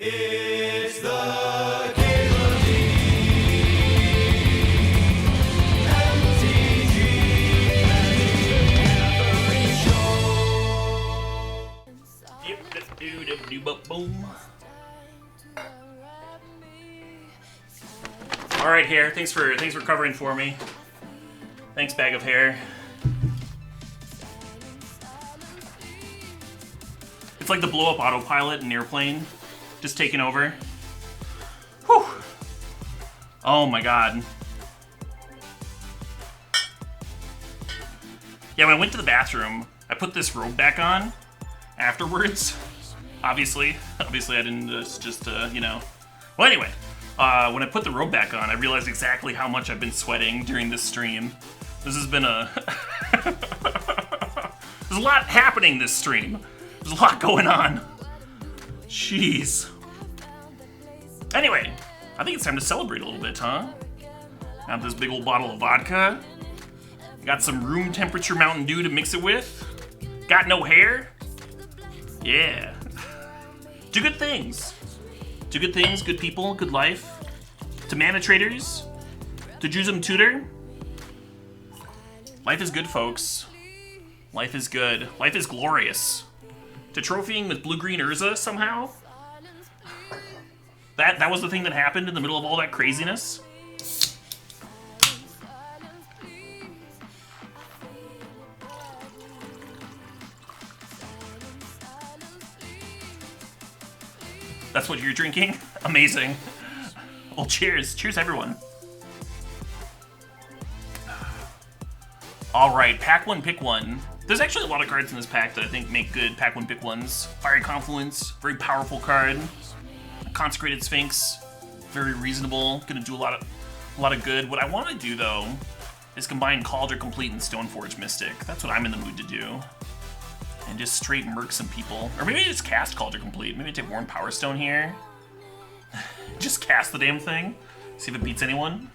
It's the CalebDMTG Boom. All right, hair. Thanks for covering for me. Thanks, bag of hair. It's like the blow-up autopilot in an airplane, just taking over. Whew. Oh my god. Yeah, when I went to the bathroom, I put this robe back on afterwards. Obviously I didn't just you know. Well, anyway, when I put the robe back on, I realized exactly how much I've been sweating during this stream. This has been a... There's a lot happening this stream. There's a lot going on. Jeez. Anyway, I think it's time to celebrate a little bit, huh? Got this big old bottle of vodka. Got some room temperature Mountain Dew to mix it with. Got no hair. Yeah. Do good things. Do good things, good people, good life. To mana traders. To Jusum Tutor. Life is good, folks. Life is good. Life is glorious. To trophying with blue-green Urza somehow? That was the thing that happened in the middle of all that craziness? That's what you're drinking? Amazing. Well, cheers. Cheers, everyone. Alright, pack one, pick one. There's actually a lot of cards in this pack that I think make good pack one, pick ones. Fiery Confluence, very powerful card. Consecrated Sphinx, very reasonable. Gonna do a lot of good. What I want to do, though, is combine Cauldron Complete and Stoneforge Mystic. That's what I'm in the mood to do. And just straight murk some people. Or maybe just cast Cauldron Complete. Maybe take Worn Power Stone here. Just cast the damn thing. See if it beats anyone.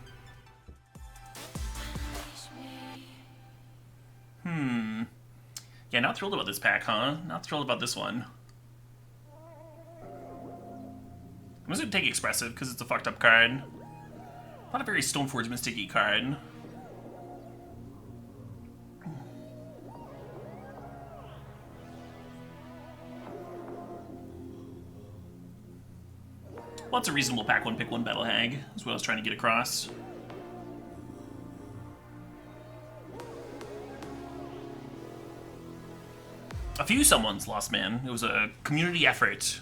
Yeah, not thrilled about this pack, huh? Not thrilled about this one. I'm just gonna take Expressive, because it's a fucked up card. Not a very Stoneforge Mystic-y card. Well, it's a reasonable pack one, pick one Battle Hag, is what I was trying to get across. A few someone's lost, man. It was a community effort,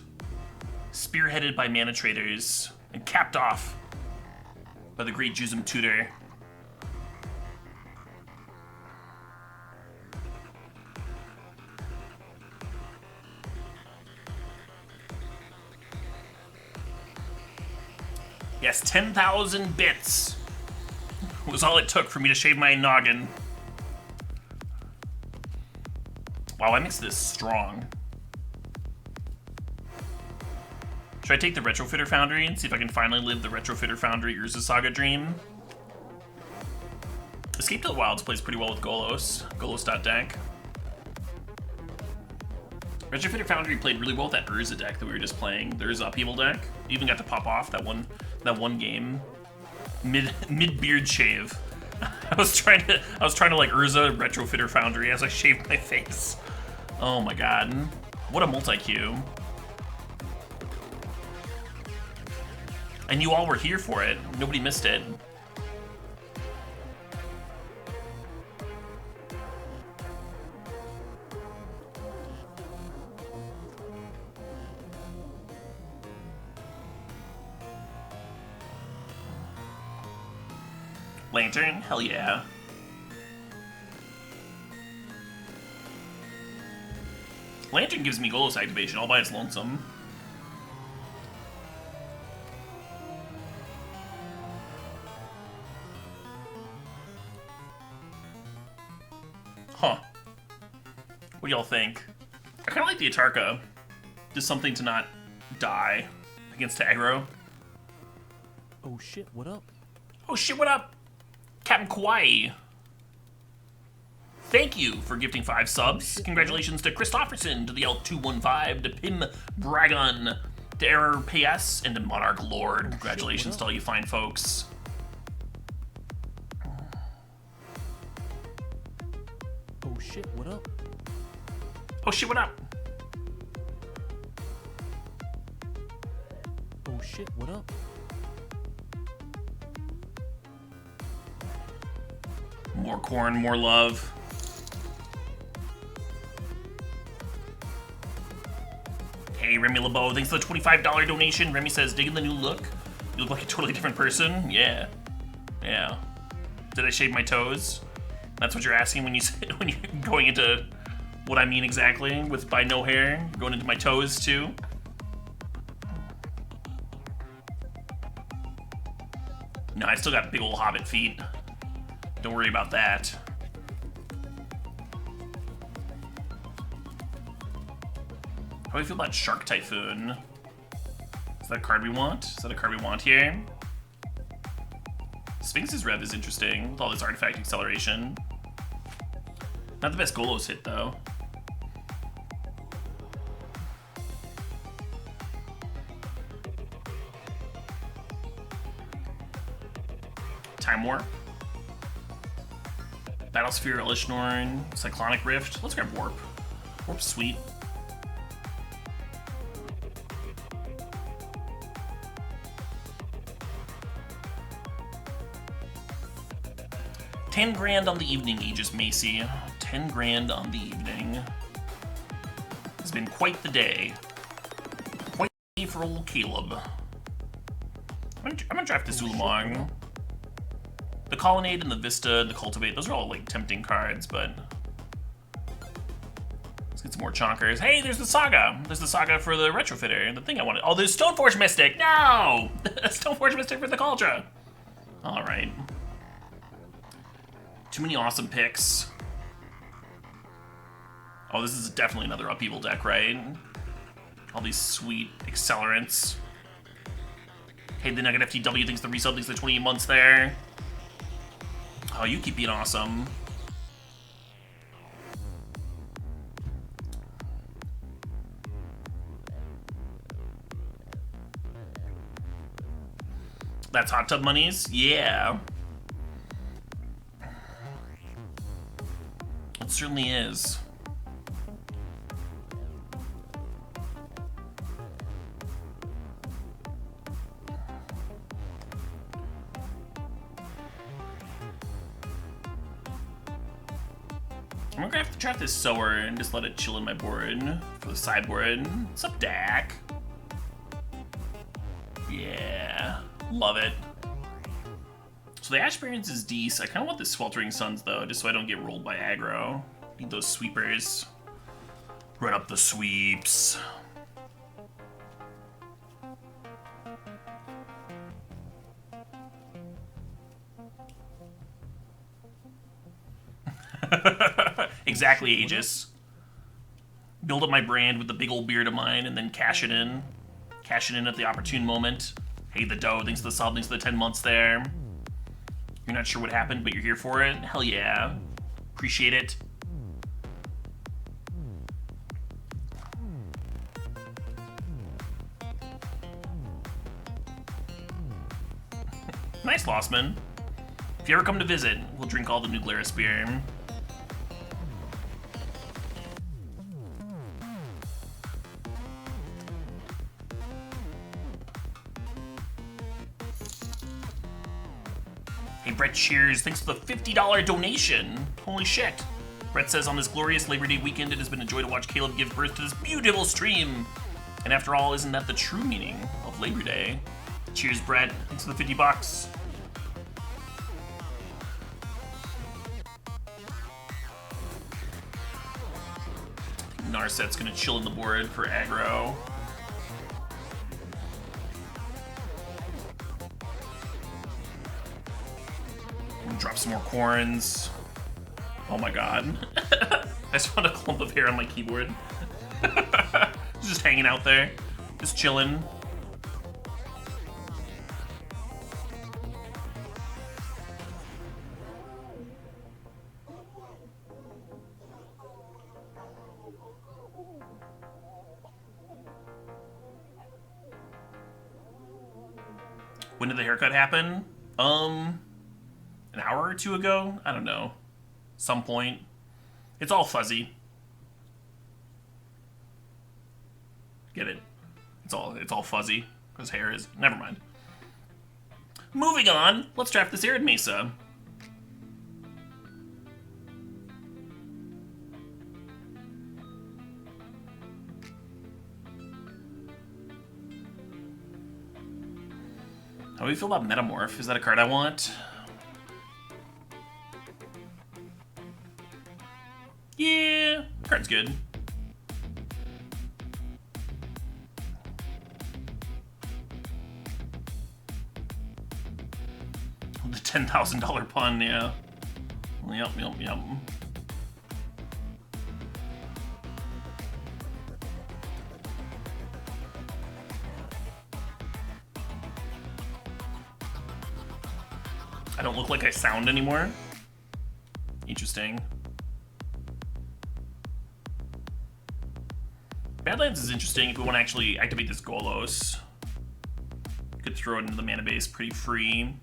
spearheaded by mana traders and capped off by the great Jusum Tutor. Yes, 10,000 bits was all it took for me to shave my noggin. Wow, I mixed this strong. Should I take the Retrofitter Foundry and see if I can finally live the Retrofitter Foundry Urza Saga dream? Escape to the Wilds plays pretty well with Golos. Golos.deck. Retrofitter Foundry played really well with that Urza deck that we were just playing. The Urza Upheaval deck. You even got to pop off that one game. Mid beard shave. I was trying to like Urza Retrofitter Foundry as I shaved my face. Oh my god. What a multi-queue. And you all were here for it. Nobody missed it. Lantern? Hell yeah. Lantern gives me Golos activation all by its lonesome. Huh. What do y'all think? I kind of like the Atarka. Just something to not die against aggro. Oh shit, what up? Oh shit, what up? Captain Kawaii. Thank you for gifting 5 subs. Congratulations to Christofferson, to the L215, to Pim Bragon, to Error PS, and to Monarch Lord. Congratulations to all you fine folks. Oh shit, what up? Oh shit, what up? Oh shit, what up? More corn, more love. Hey, Remy LeBeau, thanks for the $25 donation. Remy says, digging the new look? You look like a totally different person. Yeah. Yeah. Did I shave my toes? That's what you're asking when you're going into what I mean exactly with by no hair? Going into my toes too? No, I still got big old hobbit feet. Don't worry about that. How do I feel about Shark Typhoon? Is that a card we want? Is that a card we want here? Sphinx's Rev is interesting with all this artifact acceleration. Not the best Golos hit though. Time Warp. Battlesphere, Elishnorn, Cyclonic Rift. Let's grab Warp. Warp's sweet. $10,000 on the evening, Aegis Macy. $10,000 on the evening. It's been quite the day. Quite the day for old Caleb. I'm gonna draft this Ulamog. The Colonnade and the Vista and the Cultivate, those are all like tempting cards, but let's get some more chonkers. Hey, there's the Saga. There's the Saga for the Retrofitter, the thing I wanted. Oh, there's Stoneforge Mystic. No! Stoneforge Mystic for the Cauldron. All right. Too many awesome picks. Oh, this is definitely another Upheaval deck, right? All these sweet accelerants. Hey, the Nugget FTW thinks the resub thinks the 28 months there. Oh, you keep being awesome. That's Hot Tub Monies? Yeah. It certainly is. I'm gonna have to draft this Sower and just let it chill in my board for the sideboard. What's up, Dak? Yeah, love it. So the Ash Barrens is decent. I kind of want the Sweltering Suns though, just so I don't get rolled by aggro. Need those sweepers. Run up the sweeps. Exactly, Aegis. Build up my brand with the big old beard of mine and then cash it in. Cash it in at the opportune moment. Hey, the dough, thanks to the sub, thanks to the 10 months there. You're not sure what happened, but you're here for it? Hell yeah. Appreciate it. Nice, Lossman. If you ever come to visit, we'll drink all the New Glarus beer. Hey, Brett Cheers, thanks for the $50 donation. Holy shit. Brett says, on this glorious Labor Day weekend, it has been a joy to watch Caleb give birth to this beautiful stream. And after all, isn't that the true meaning of Labor Day? Cheers, Brett. Thanks for the 50 bucks. Narset's gonna chill in the board for aggro. Drop some more corns. Oh my god. I just found a clump of hair on my keyboard. Just hanging out there. Just chilling. When did the haircut happen? An hour or two ago? I don't know. Some point. It's all fuzzy. Get it? It's all fuzzy. His hair is. Never mind. Moving on. Let's draft this Arid Mesa. How do we feel about Metamorph? Is that a card I want? Yeah, card's good. The $10,000 pun, yeah. Yep. I don't look like I sound anymore. Interesting. Badlands is interesting if we want to actually activate this Golos. Could throw it into the mana base pretty free.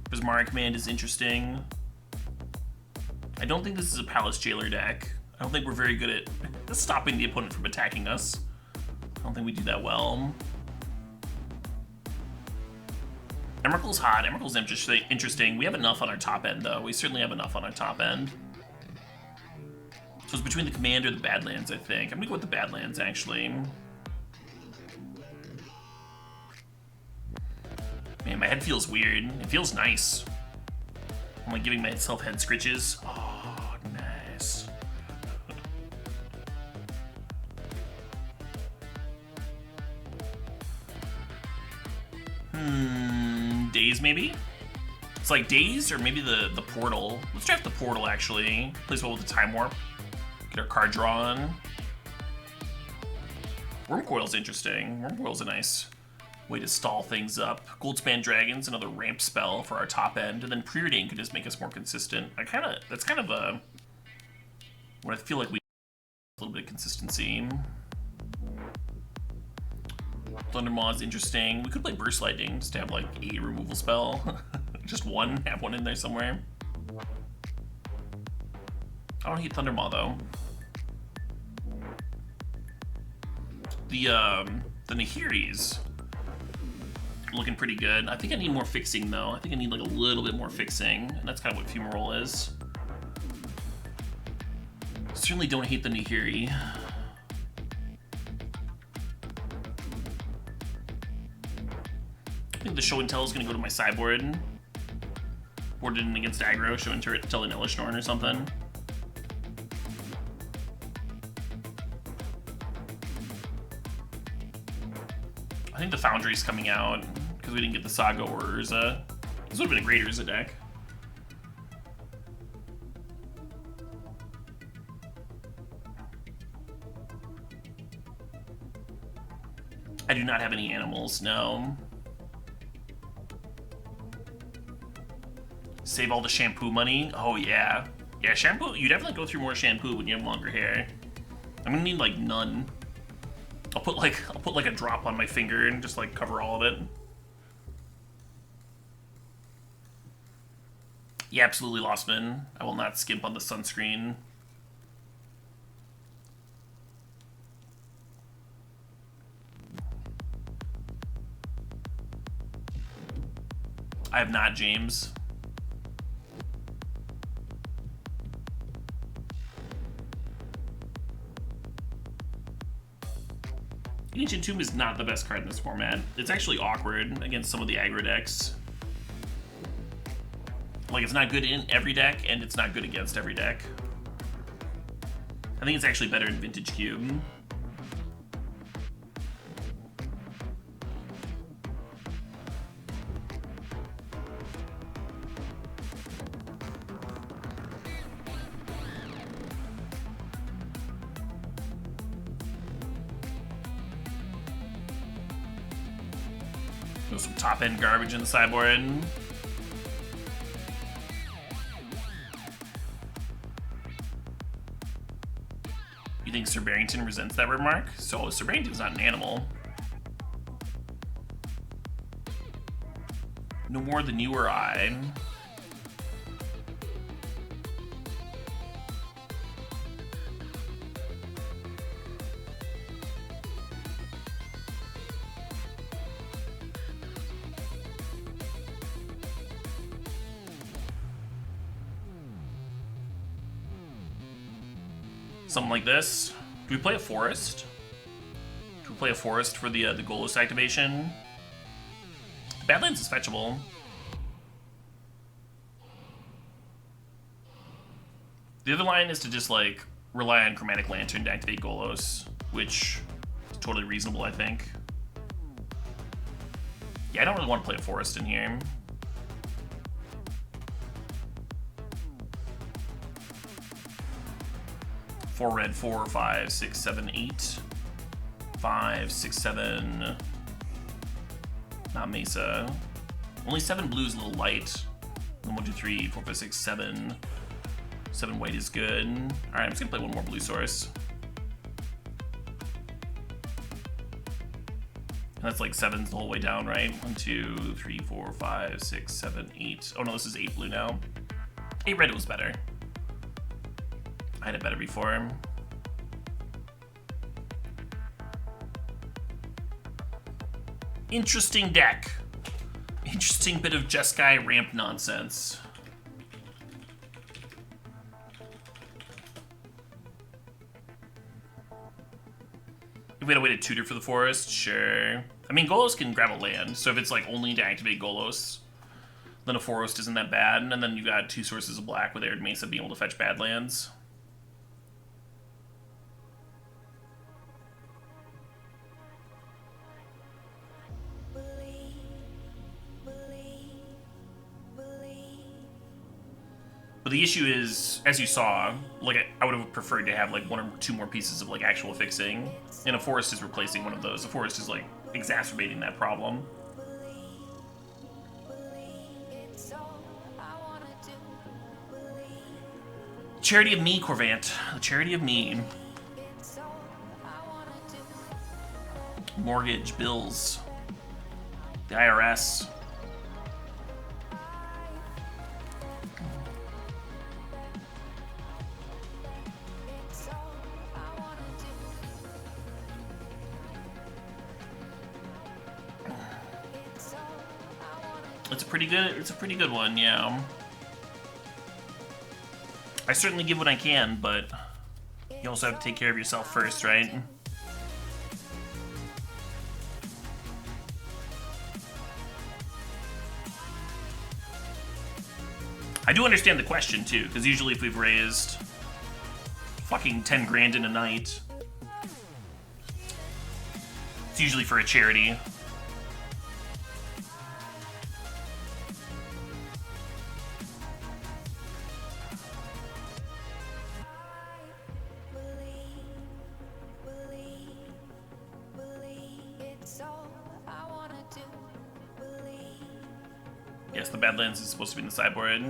Prismara Command is interesting. I don't think this is a Palace Jailer deck. I don't think we're very good at stopping the opponent from attacking us. I don't think we do that well. Emerald's hot. Emerald's interesting. We have enough on our top end, though. We certainly have enough on our top end. So it's between the Command or the Badlands, I think. I'm gonna go with the Badlands, actually. Man, my head feels weird. It feels nice. I'm like giving myself head scritches. Oh, nice. Daze, maybe? It's like Daze or maybe the Portal. Let's draft the Portal, actually. Plays well with the Time Warp. Get our card drawn. Wormcoil's interesting. Wormcoil's a nice way to stall things up. Goldspan Dragon's another ramp spell for our top end, and then Preordain could just make us more consistent. That's kind of a what I feel like we a little bit of consistency. Thundermaw is interesting. We could play Burst Lightning just to have like a removal spell. Just one, have one in there somewhere. I don't hate Thundermaw though. The Nahiris looking pretty good. I think I need more fixing though. I think I need like a little bit more fixing, and that's kind of what Fumarole is. Certainly don't hate the Nahiri. I think the Show and Tell is gonna go to my sideboard. Board it in against aggro, Show and Tell an Elishnorn or something. I think the Foundry's coming out because we didn't get the Saga or Urza. This would have been a great Urza deck. I do not have any animals, no. Save all the shampoo money? Oh yeah. Yeah, shampoo, you definitely go through more shampoo when you have longer hair. I'm gonna need like none. I'll put like a drop on my finger and just like cover all of it. Yeah, absolutely, Lostman. I will not skimp on the sunscreen. I have not, James. Ancient Tomb is not the best card in this format. It's actually awkward against some of the aggro decks. Like, it's not good in every deck, and it's not good against every deck. I think it's actually better in Vintage Cube. Some top-end garbage in the sideboard. You think Sir Barrington resents that remark? So Sir Barrington's not an animal. No more than you or I. Something like this. Do we play a forest? Do we play a forest for the Golos activation? Badlands is fetchable. The other line is to just like rely on Chromatic Lantern to activate Golos, which is totally reasonable, I think. Yeah, I don't really want to play a forest in here. Four red, 4, 5, 6, 7, 8. 5, 6, 7. Not Mesa. Only 7 blue is a little light. 1, 2, 3, 4, 5, 6, 7. 7 white is good. Alright, I'm just gonna play one more blue source. And that's like 7s the whole way down, right? 1, 2, 3, 4, 5, 6, 7, 8. Oh no, this is 8 blue now. 8 red was better. I had it better before. Interesting deck. Interesting bit of Jeskai ramp nonsense. If we had a way to tutor for the forest, sure. I mean, Golos can grab a land, so if it's like only to activate Golos, then a forest isn't that bad, and then you got 2 sources of black with Arid Mesa being able to fetch bad lands. But the issue is, as you saw, like I would have preferred to have like 1 or 2 more pieces of like actual fixing, and a forest is replacing one of those. A forest is like exacerbating that problem. Charity of me, Corvant. The charity of me. Mortgage, bills, the IRS. It's a pretty good one, yeah. I certainly give what I can, but you also have to take care of yourself first, right? I do understand the question too, because usually if we've raised fucking 10 grand in a night, it's usually for a charity. Yes, the Badlands is supposed to be in the sideboard.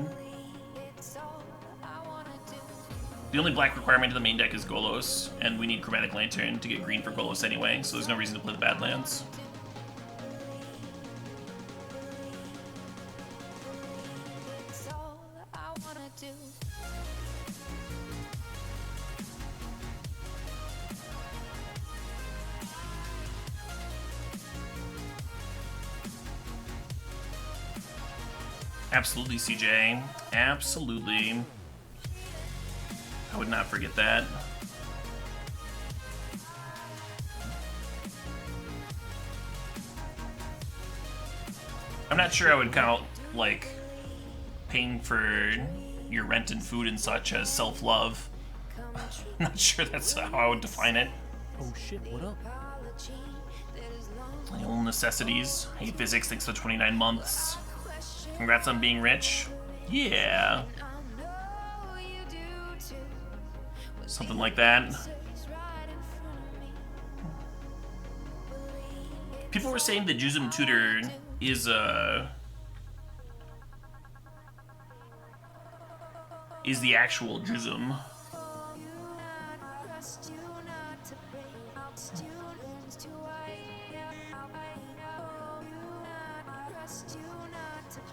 The only black requirement to the main deck is Golos, and we need Chromatic Lantern to get green for Golos anyway, so there's no reason to play the Badlands. Absolutely, CJ. Absolutely. I would not forget that. I'm not sure I would count, like, paying for your rent and food and such as self-love. I'm not sure that's how I would define it. Oh shit, what up? The old necessities. Hey, physics, thanks for 29 months. Congrats on being rich. Yeah. Something like that. People were saying that Jusum Tutor is the actual Jusum.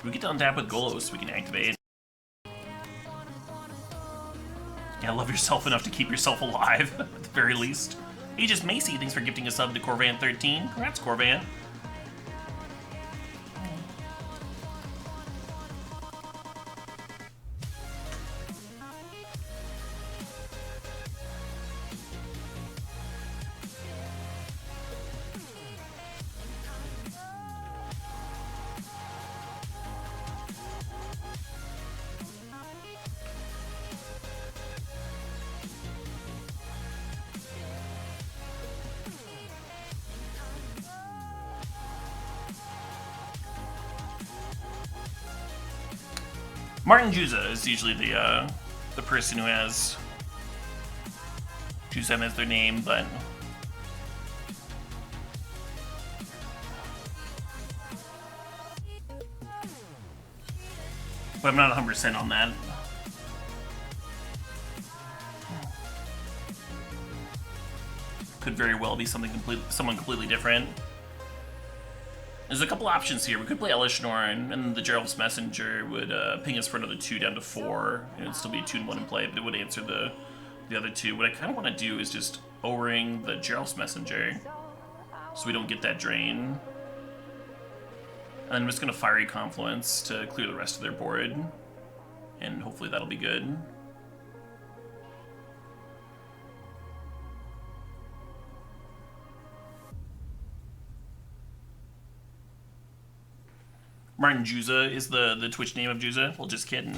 We get to untap with Golos, we can activate. Yeah, love yourself enough to keep yourself alive, at the very least. Aegis Macy, thanks for gifting a sub to Corvan13. Congrats, Corvan. Martin Juza is usually the person who has Juzem as their name, but I'm not 100% on that. Could very well be someone completely different. There's a couple options here. We could play Elishnorn, and the Gerald's Messenger would ping us for another 2 down to 4. It would still be a 2-1 in play, but it would answer the other 2. What I kind of want to do is just O-ring the Gerald's Messenger, so we don't get that drain. And then I'm just going to Fiery Confluence to clear the rest of their board, and hopefully that'll be good. Martin Juza is the Twitch name of Juza. Well, just kidding.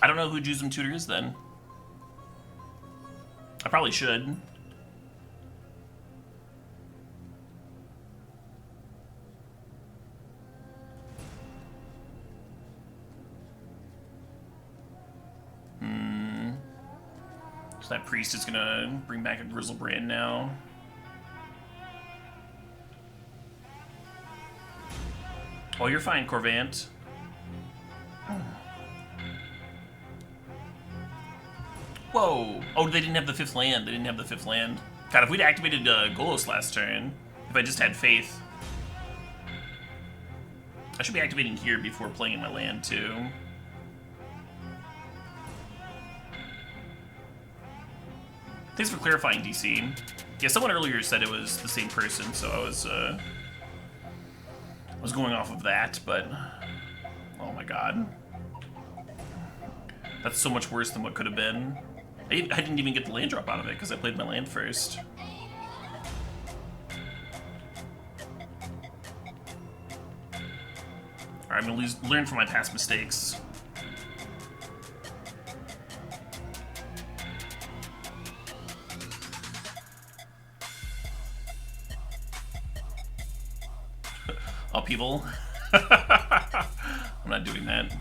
I don't know who Juzem Tutor is then. I probably should. So that priest is gonna bring back a Grizzlebrand now. Oh, you're fine, Corvant. Whoa! Oh, they didn't have the 5th land. They didn't have the 5th land. God, if we'd activated Golos last turn, if I just had Faith. I should be activating here before playing in my land, too. Thanks for clarifying, DC. Yeah, someone earlier said it was the same person, so I was going off of that, but oh my god. That's so much worse than what could have been. I didn't even get the land drop out of it because I played my land first. Alright, I'm gonna learn from my past mistakes. Oh, people. I'm not doing that.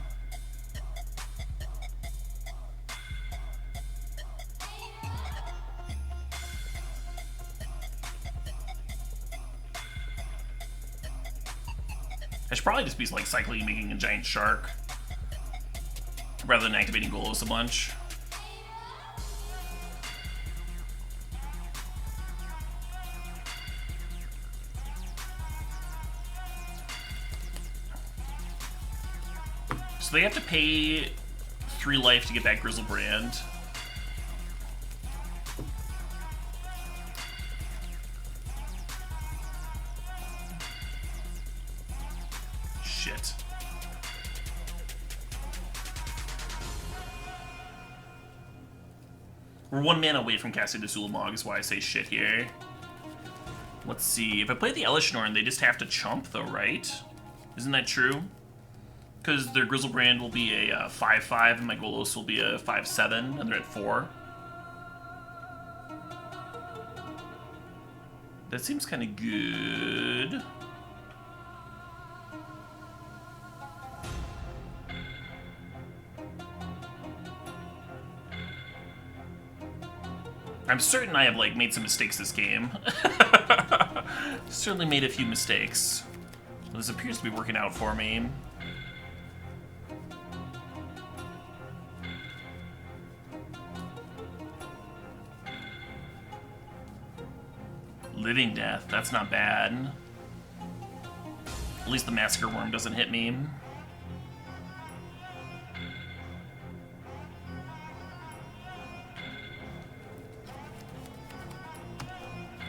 I should probably just be like cycling and making a giant shark rather than activating Golos a bunch. So they have to pay 3 life to get back Grizzlebrand. Shit. We're 1 mana away from casting the Sulamog, is why I say shit here. Let's see. If I play the Elishnorn, they just have to chump, though, right? Isn't that true? Because their Grizzlebrand will be a 5/5 and my Golos will be a 5/7, and they're at 4. That seems kind of good. I'm certain I have like made some mistakes this game. Certainly made a few mistakes. This appears to be working out for me. Living Death, that's not bad. At least the Massacre Worm doesn't hit me.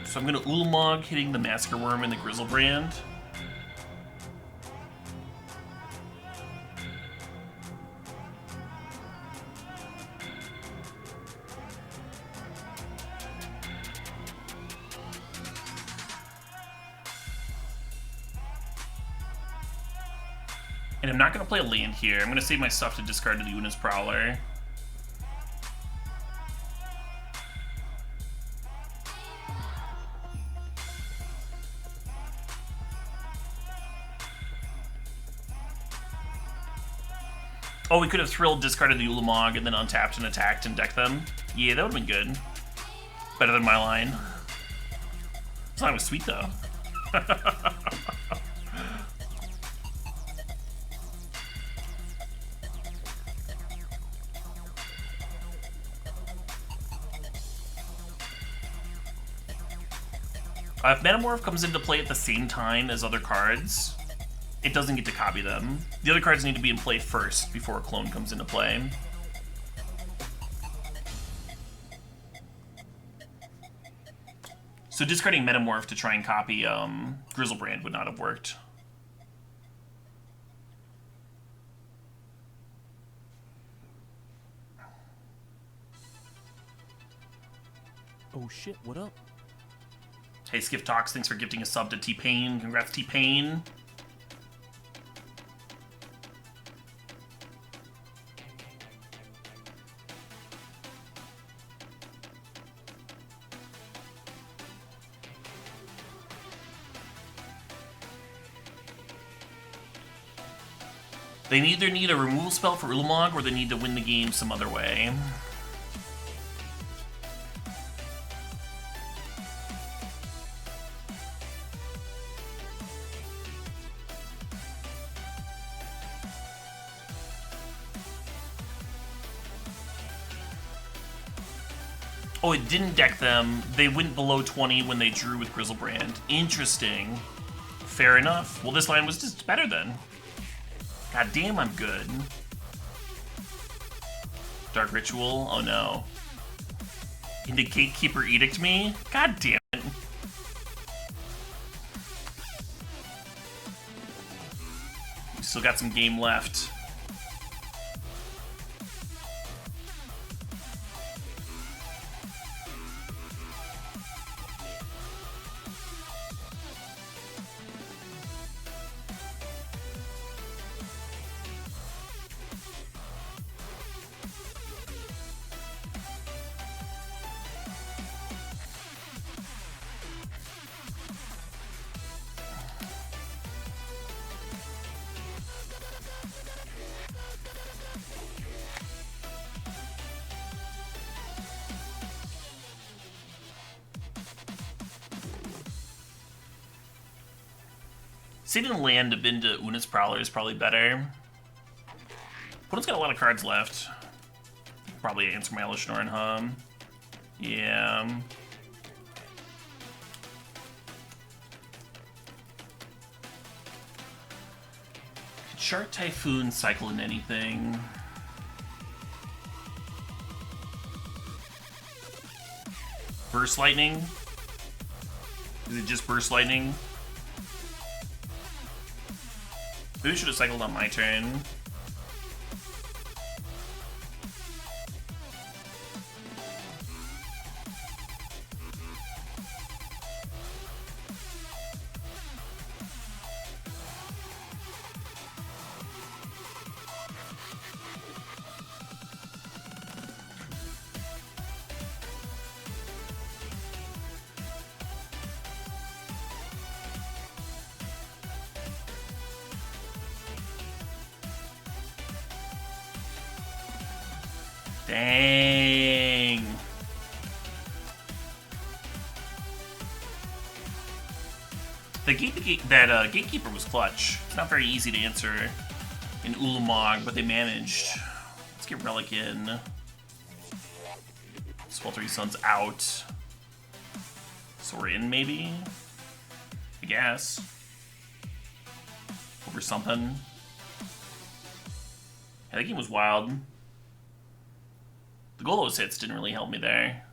So I'm gonna Ulamog hitting the Massacre Worm and the Grizzlebrand. And I'm not going to play a land here. I'm going to save my stuff to discard to the Una's Prowler. Oh, we could have Thrilled, discarded the Ulamog, and then untapped and attacked and decked them. Yeah, that would have been good. Better than my line. This line was sweet, though. If Metamorph comes into play at the same time as other cards, it doesn't get to copy them. The other cards need to be in play first before a clone comes into play. So discarding Metamorph to try and copy Grizzlebrand would not have worked. Oh shit, what up? Hey, Skiff Talks, thanks for gifting a sub to T-Pain. Congrats, T-Pain. They either need a removal spell for Ulamog or they need to win the game some other way. Oh, it didn't deck them. They went below 20 when they drew with Grizzlebrand. Interesting. Fair enough. Well, this line was just better then. God damn, I'm good. Dark Ritual? Oh no. Into Gatekeeper Edict me? God damn it. We still got some game left. Saving land to bin to Una's Prowler is probably better. Opponent's got a lot of cards left. Probably answer my Elishnoran Hum. Yeah. Could Shark Typhoon cycle in anything? Burst Lightning? Is it just Burst Lightning? Maybe we should have cycled on my turn. Dang. Gatekeeper was clutch. It's not very easy to answer in Ulamog, but they managed. Let's get Relic in. Sweltering Sun's out. So we're in, maybe? I guess. for something. Yeah, that game was wild. The goal of those hits didn't really help me there.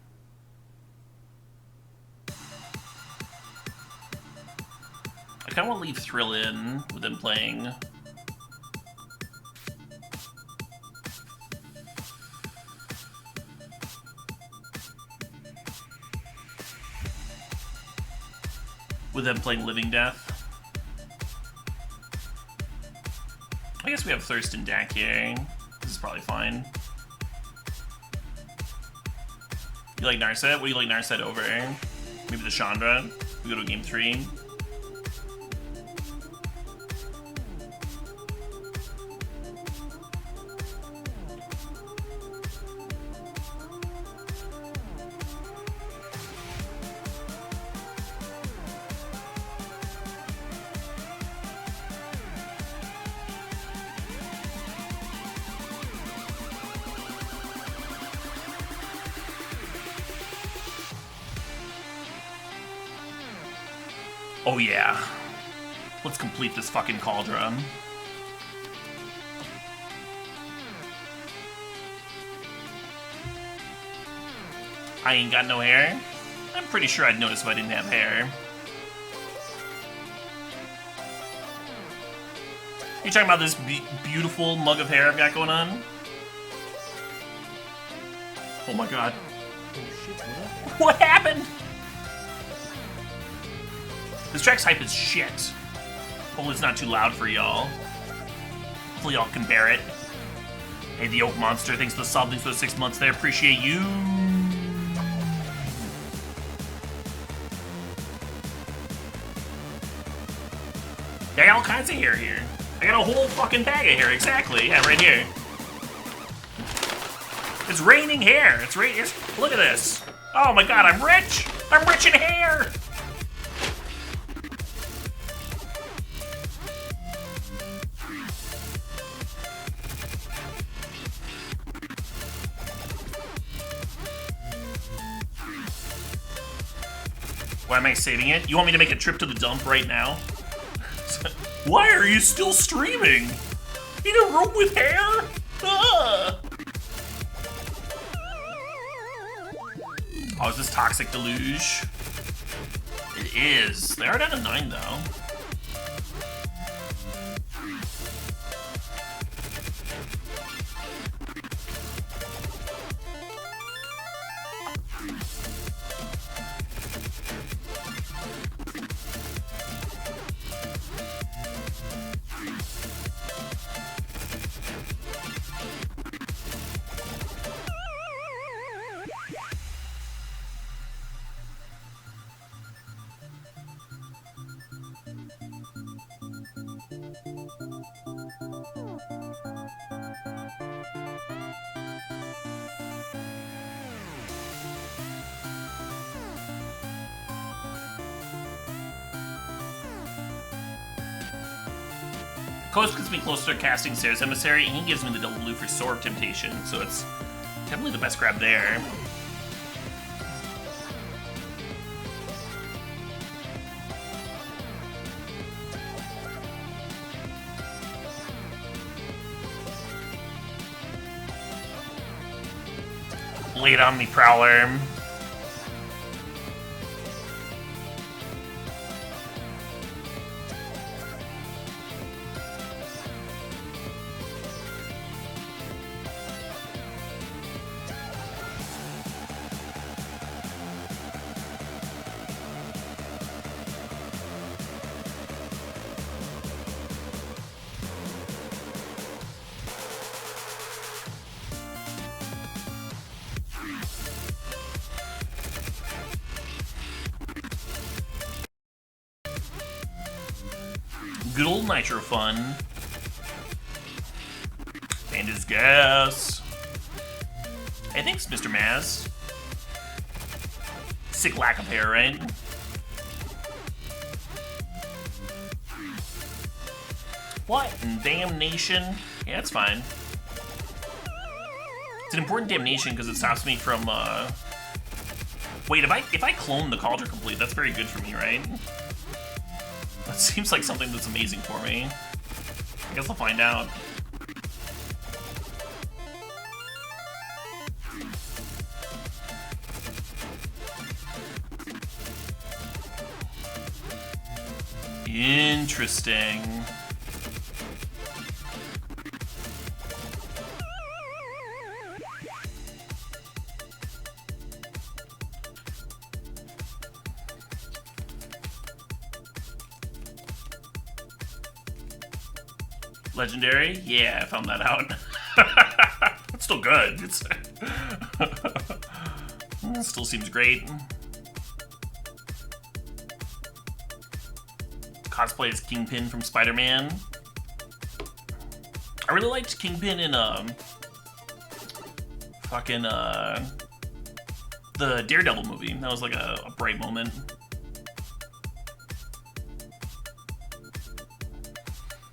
I kind of want to leave Thrill in with them playing. With them playing Living Death. I guess we have Thirst and Dak here. This is probably fine. You like Narset? What do you like Narset over? Maybe the Chandra? We go to game 3. Oh yeah. Let's complete this fucking cauldron. I ain't got no hair. I'm pretty sure I'd notice if I didn't have hair. You talking about this beautiful mug of hair I've got going on? Oh my god. Oh shit, what up? What happened? This track's hype is shit. Hopefully it's not too loud for y'all. Hopefully y'all can bear it. Hey, the Oak Monster, thanks for the sub, thanks for the 6 months there, appreciate you. Yeah, I got all kinds of hair here. I got a whole fucking bag of hair, exactly. Yeah, right here. It's raining hair. Look at this. Oh my god, I'm rich. I'm rich in hair. Why am I saving it? You want me to make a trip to the dump right now? Why are you still streaming? In a room with hair? Ah! Oh, is this Toxic Deluge? It is. They are down to 9 though. Coast gets me closer to casting Sarah's Emissary, and he gives me the double blue for Sword of Temptation, so it's definitely the best grab there. Lay it on me, Prowler. Good old Nitro Fun. Bandit's Gas. Hey, thanks, Mr. Maz. Sick lack of hair, right? What in damnation? Yeah, it's fine. It's an important damnation because it stops me from, Wait, if I clone the Cauldron complete, that's very good for me, right? That seems like something that's amazing for me. I guess I'll find out. Interesting. Legendary? Yeah, I found that out. It's still good. It's it still seems great. Cosplay as Kingpin from Spider-Man. I really liked Kingpin in fucking the Daredevil movie. That was like a bright moment.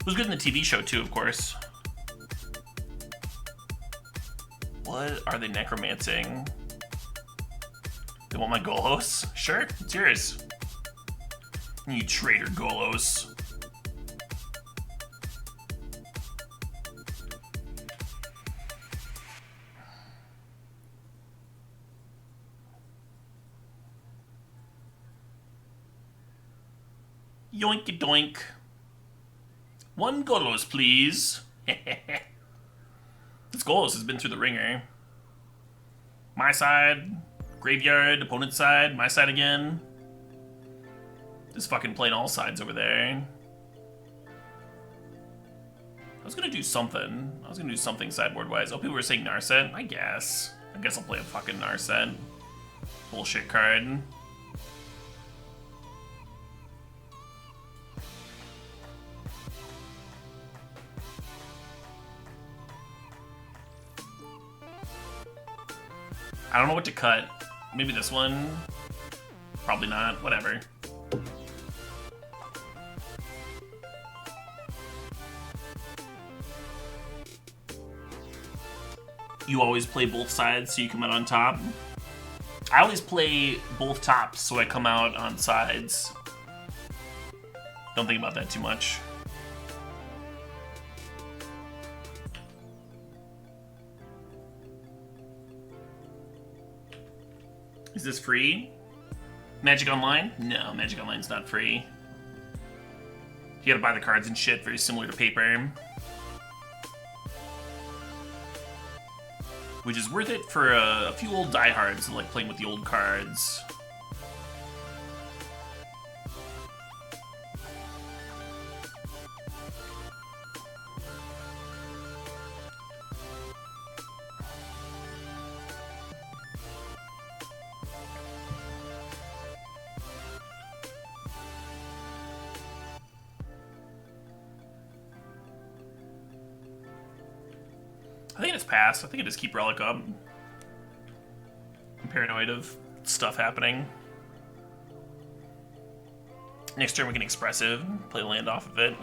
It was good in the TV show too, of course. What are they necromancing? They want my Golos? Sure, it's yours. You traitor Golos. Yoink doink. One Golos, please. This Golos has been through the ringer. My side, graveyard, opponent's side, my side again. Just fucking playing all sides over there. I was gonna do something. Sideboard-wise. Oh, people were saying Narset? I guess I'll play a fucking Narset. Bullshit card. I don't know what to cut. Maybe this one? Probably not. Whatever. You always play both sides so you come out on top? I always play both tops so I come out on sides. Don't think about that too much. Is this free? Magic Online? No, Magic Online's not free. You gotta buy the cards and shit, very similar to paper. Which is worth it for a few old diehards who like playing with the old cards. I think it's passed. I think I just keep Relic up. I'm paranoid of stuff happening. Next turn we can Expressive, play land off of it.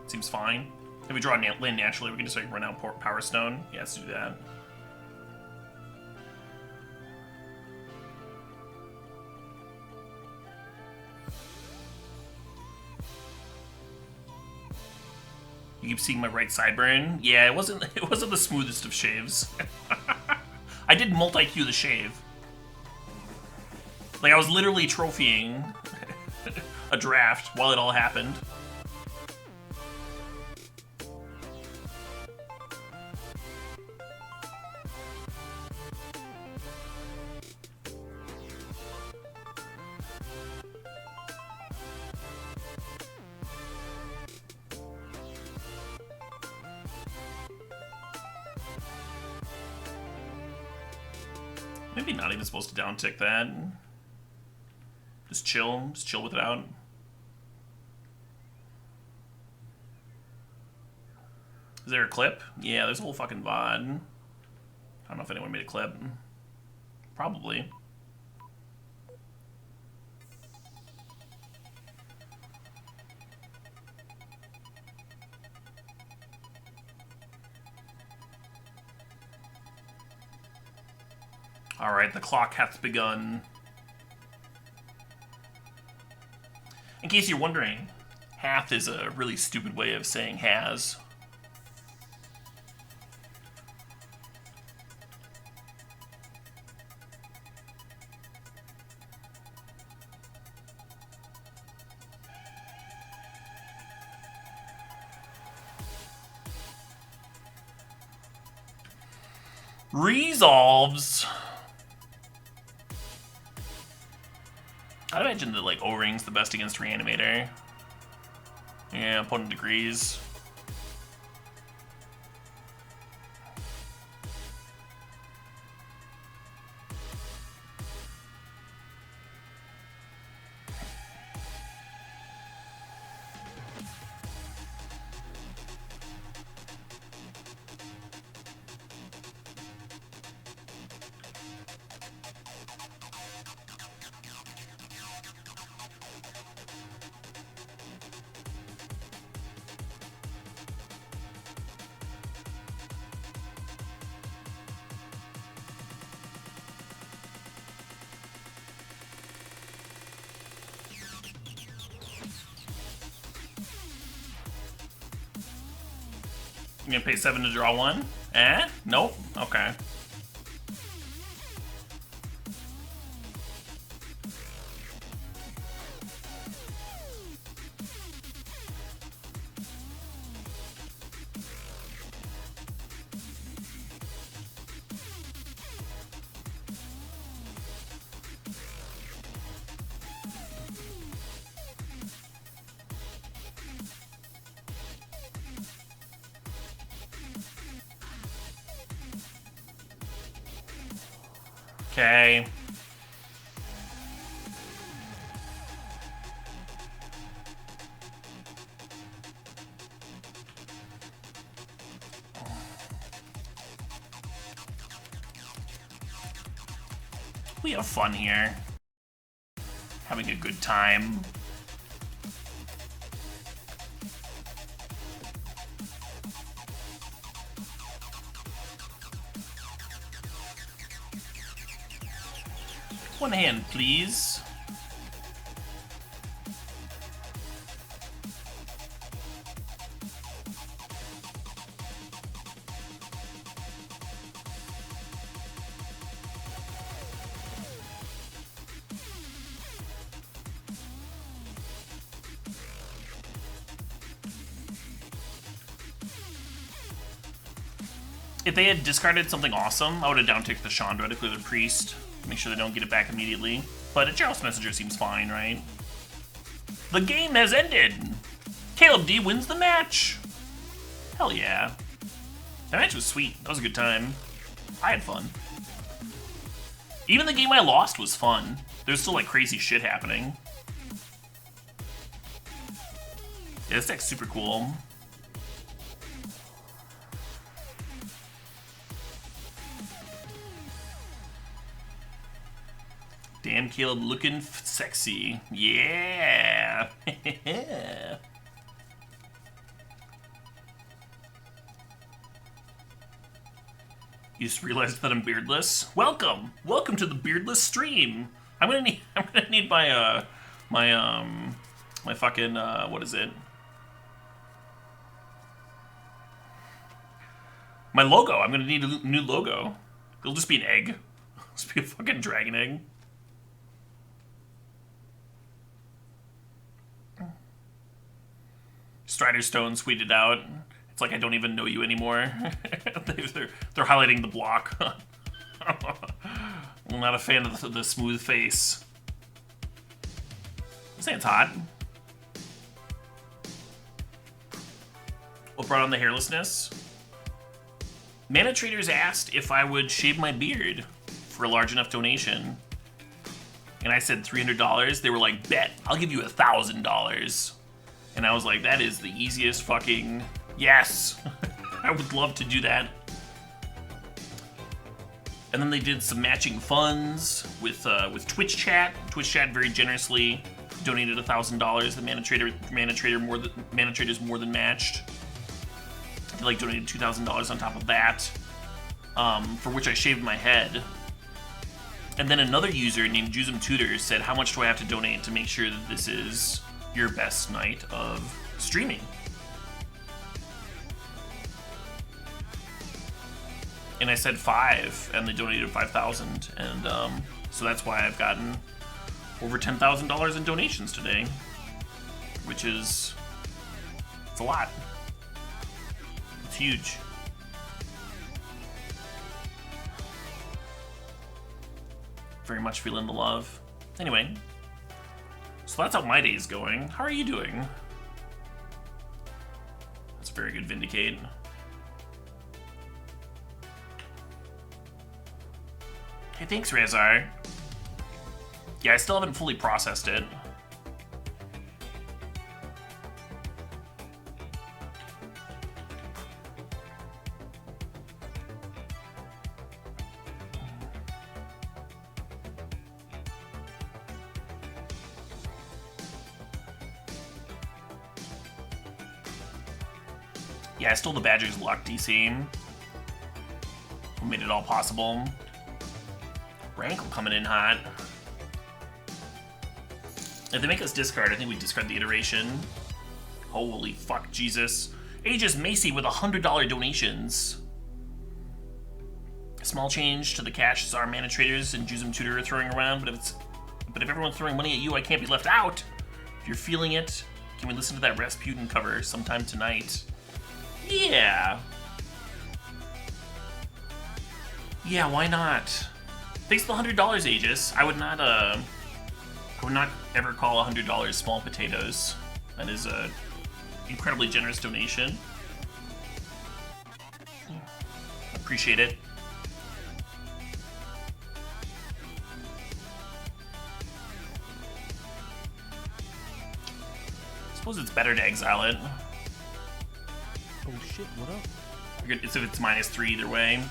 Seems fine. If we draw land naturally, we can just like run out Power Stone. Yeah, let's do that. You keep seeing my right sideburn. Yeah, it wasn't the smoothest of shaves. I did multi-queue the shave. Like I was literally trophying a draft while it all happened. Maybe not even supposed to downtick that. Just chill with it out. Is there a clip? Yeah, there's a whole fucking VOD. I don't know if anyone made a clip. Probably. Alright, the clock hath begun. In case you're wondering, hath is a really stupid way of saying has. Resolves. I'd imagine that like O-Ring's the best against Reanimator. Yeah, opponent agrees. You gonna pay 7 to draw 1? Eh? Nope. Okay. Okay. We have fun here. Having a good time. One hand, please. If they had discarded something awesome, I would have down-ticked the Chandra to clear the Priest. Make sure they don't get it back immediately. But a Jarros Messenger seems fine, right? The game has ended! Caleb D wins the match! Hell yeah. That match was sweet. That was a good time. I had fun. Even the game I lost was fun. There's still like crazy shit happening. Yeah, this deck's super cool. Damn, Caleb looking sexy. Yeah. You just realized that I'm beardless? Welcome to the beardless stream. I'm gonna need my my fucking what is it? My logo. I'm gonna need a new logo. It'll just be an egg. It'll just be a fucking dragon egg. Strider Stone tweeted out, it's like I don't even know you anymore. they're highlighting the block. I'm not a fan of the smooth face. I'm saying it's hot. What brought on the hairlessness? Mana Traders asked if I would shave my beard for a large enough donation. And I said $300. They were like, bet, I'll give you $1,000. And I was like, that is the easiest fucking... Yes! I would love to do that. And then they did some matching funds with Twitch Chat. Twitch Chat very generously donated $1,000. The Mana Trader's more than matched. They like donated $2,000 on top of that, for which I shaved my head. And then another user named Jusum Tutors said, how much do I have to donate to make sure that this is your best night of streaming? And I said 5, and they donated 5,000, and so that's why I've gotten over $10,000 in donations today, which is, it's a lot. It's huge. Very much feeling the love. Anyway, so that's how my day's going. How are you doing? That's a very good Vindicate. Hey, thanks, Razar. Yeah, I still haven't fully processed it. Yeah, I stole the Badger's luck, DC. Who made it all possible. Rankle coming in hot. If they make us discard, I think we discard the iteration. Holy fuck, Jesus. Aegis Macy with $100 donations. Small change to the cash Tsar Mana Traders and Juzum Tutor are throwing around, but if everyone's throwing money at you, I can't be left out. If you're feeling it, can we listen to that Rasputin cover sometime tonight? Yeah. Yeah, why not? Thanks for the $100, Aegis. I would not ever call $100 small potatoes. That is a incredibly generous donation. Appreciate it. I suppose it's better to exile it. Oh shit, what up? It's if it's -3 either way.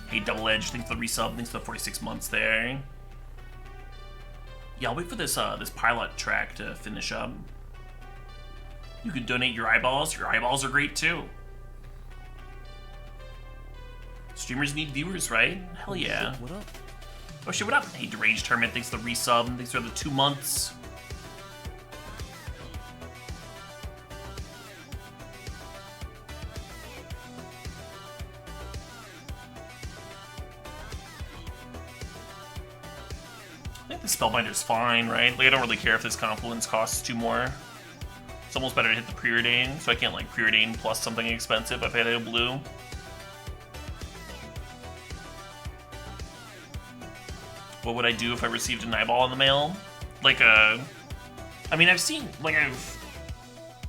Hey, Double Edge, thanks for the resub, thanks for the 46 months there. Yeah, I'll wait for this this pilot track to finish up. You can donate your eyeballs. Your eyeballs are great too. Streamers need viewers, right? Hell yeah. Shit, what up? Oh shit, what up? Hey, Deranged Hermit, thanks for the resub, thanks for the 2 months. I think the Spellbinder's fine, right? Like, I don't really care if this Confluence costs 2 more. It's almost better to hit the Preordain, so I can't, like, Preordain plus something expensive if I had a blue. What would I do if I received an eyeball in the mail? Like a... I mean, I've seen... Like, I've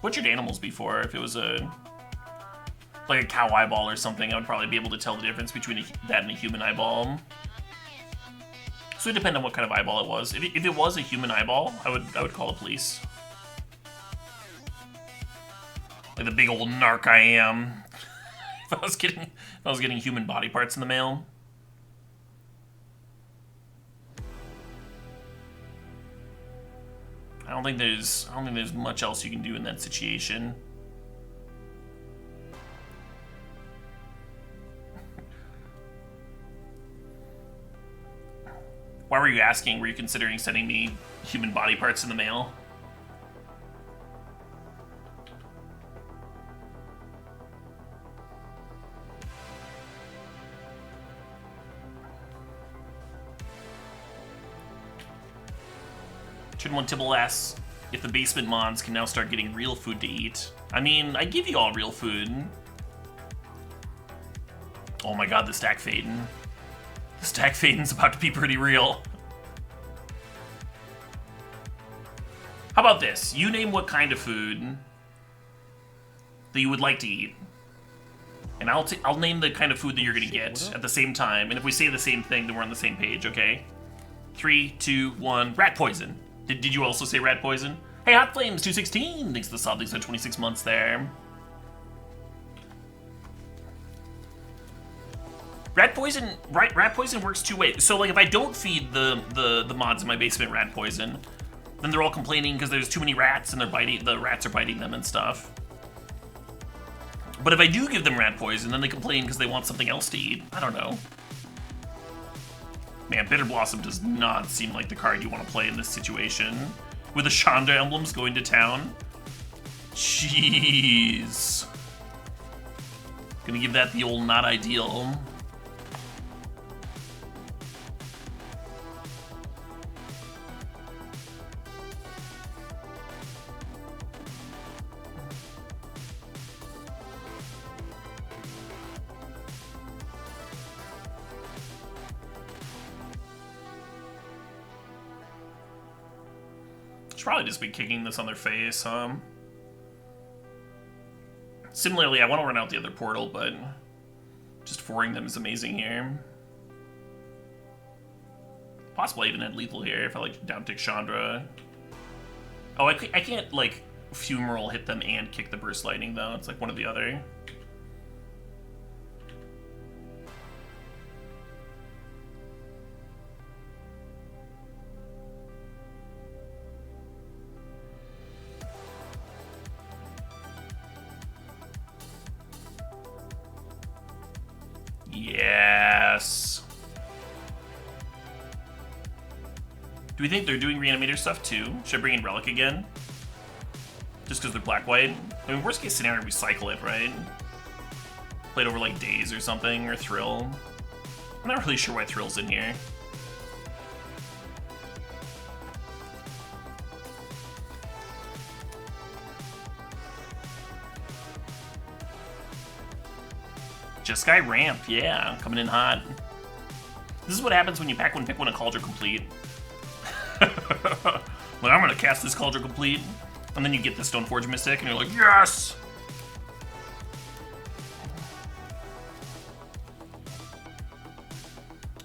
butchered animals before. If it was a... Like a cow eyeball or something, I would probably be able to tell the difference between that and a human eyeball. So it depends on what kind of eyeball it was. If it was a human eyeball, I would call the police. Like the big old narc I am. if I was getting human body parts in the mail. I don't think there's much else you can do in that situation. Why were you asking? Were you considering sending me human body parts in the mail? One Tibble asks if the basement mods can now start getting real food to eat. I mean, I give you all real food. Oh my god, the Stack Faden. The Stack Faden's about to be pretty real. How about this? You name what kind of food that you would like to eat. And I'll name the kind of food that you're gonna get at the same time. And if we say the same thing, then we're on the same page, okay? 3, 2, 1, rat poison. Did you also say rat poison? Hey, Hot Flames 216! Thanks to the sub, thanks for 26 months there. Rat poison works 2 ways. So like if I don't feed the mods in my basement rat poison, then they're all complaining because there's too many rats and the rats are biting them and stuff. But if I do give them rat poison, then they complain because they want something else to eat. I don't know. Man, Bitter Blossom does not seem like the card you want to play in this situation. With the Chandra emblems going to town. Jeez. Gonna give that the old not ideal. Should probably just be kicking this on their face, Similarly, I want to run out the other portal, but just 4ing them is amazing here. Possibly even had lethal here if I like down tick Chandra. Oh, I can't like Fumarole hit them and kick the burst lightning though. It's like one or the other. Yes. Do we think they're doing Reanimator stuff too? Should I bring in Relic again? Just because they're black-white? I mean, worst case scenario, we cycle it, right? Played over like Daze or something, or Thrill. I'm not really sure why Thrill's in here. Jeskai Ramp, yeah, coming in hot. This is what happens when you pack one, pick one, a Cauldron Complete. Like, I'm gonna cast this Cauldron Complete, and then you get the Stoneforge Mystic, and you're like, yes!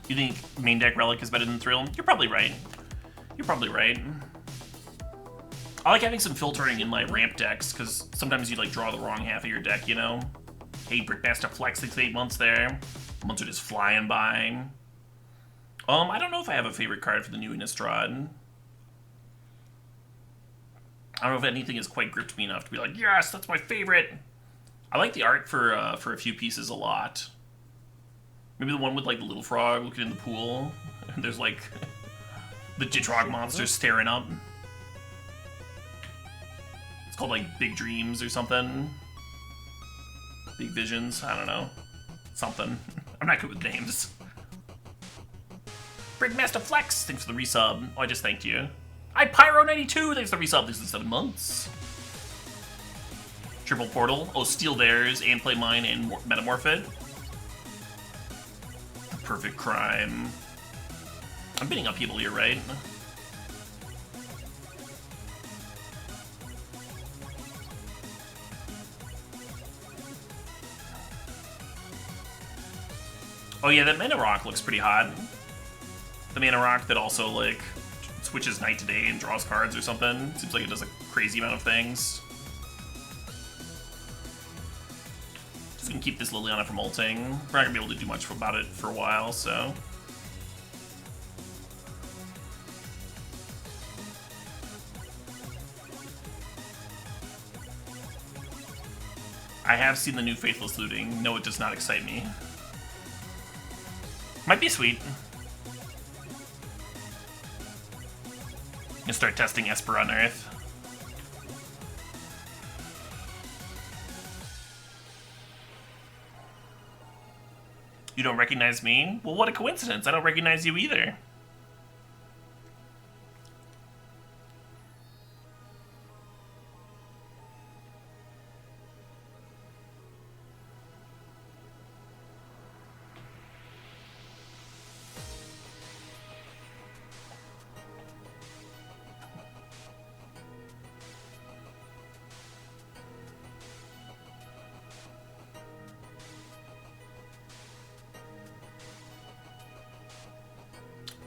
You think main deck Relic is better than Thrill? You're probably right. You're probably right. I like having some filtering in my ramp decks, because sometimes you like draw the wrong half of your deck, you know? Hey, Brickmaster Flex 6 to 8 months there. Months are just flying by. I don't know if I have a favorite card for the new Innistrad. I don't know if anything has quite gripped me enough to be like, yes, that's my favorite. I like the art for a few pieces a lot. Maybe the one with like the little frog looking in the pool. And there's like the Gitrog monster staring up. It's called like Big Dreams or something. Big Visions, I don't know. Something. I'm not good with names. Brickmaster Flex, thanks for the resub. Oh, I just thanked you. Pyro92, thanks for the resub. Thanks for 7 months. Triple Portal. Oh, steal theirs and play mine and metamorph it. The perfect crime. I'm bidding upheaval here, right? Oh yeah, that Mana Rock looks pretty hot. The Mana Rock that also, like, switches night to day and draws cards or something. Seems like it does a crazy amount of things. Just gonna keep this Liliana from ulting. We're not gonna be able to do much about it for a while, so... I have seen the new Faithless looting. No, it does not excite me. Might be sweet. Gonna start testing Esper on Earth. You don't recognize me? Well, what a coincidence. I don't recognize you either.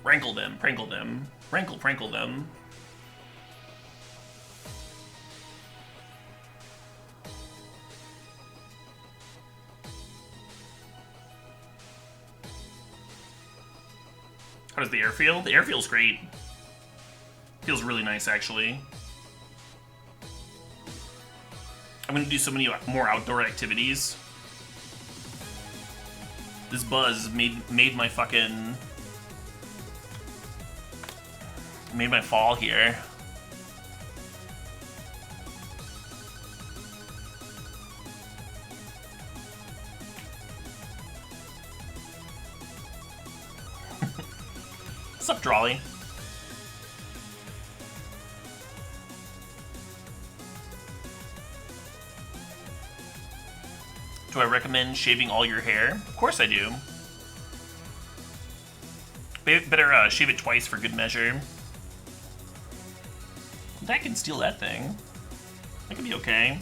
Rankle them, prankle them, rankle, prankle them. How does the air feel? The air feels great. Feels really nice, actually. I'm gonna do so many more outdoor activities. This buzz made my fucking... made my fall here. What's up, Drawley? Do I recommend shaving all your hair? Of course I do. Better shave it twice for good measure. That can steal that thing. That could be okay.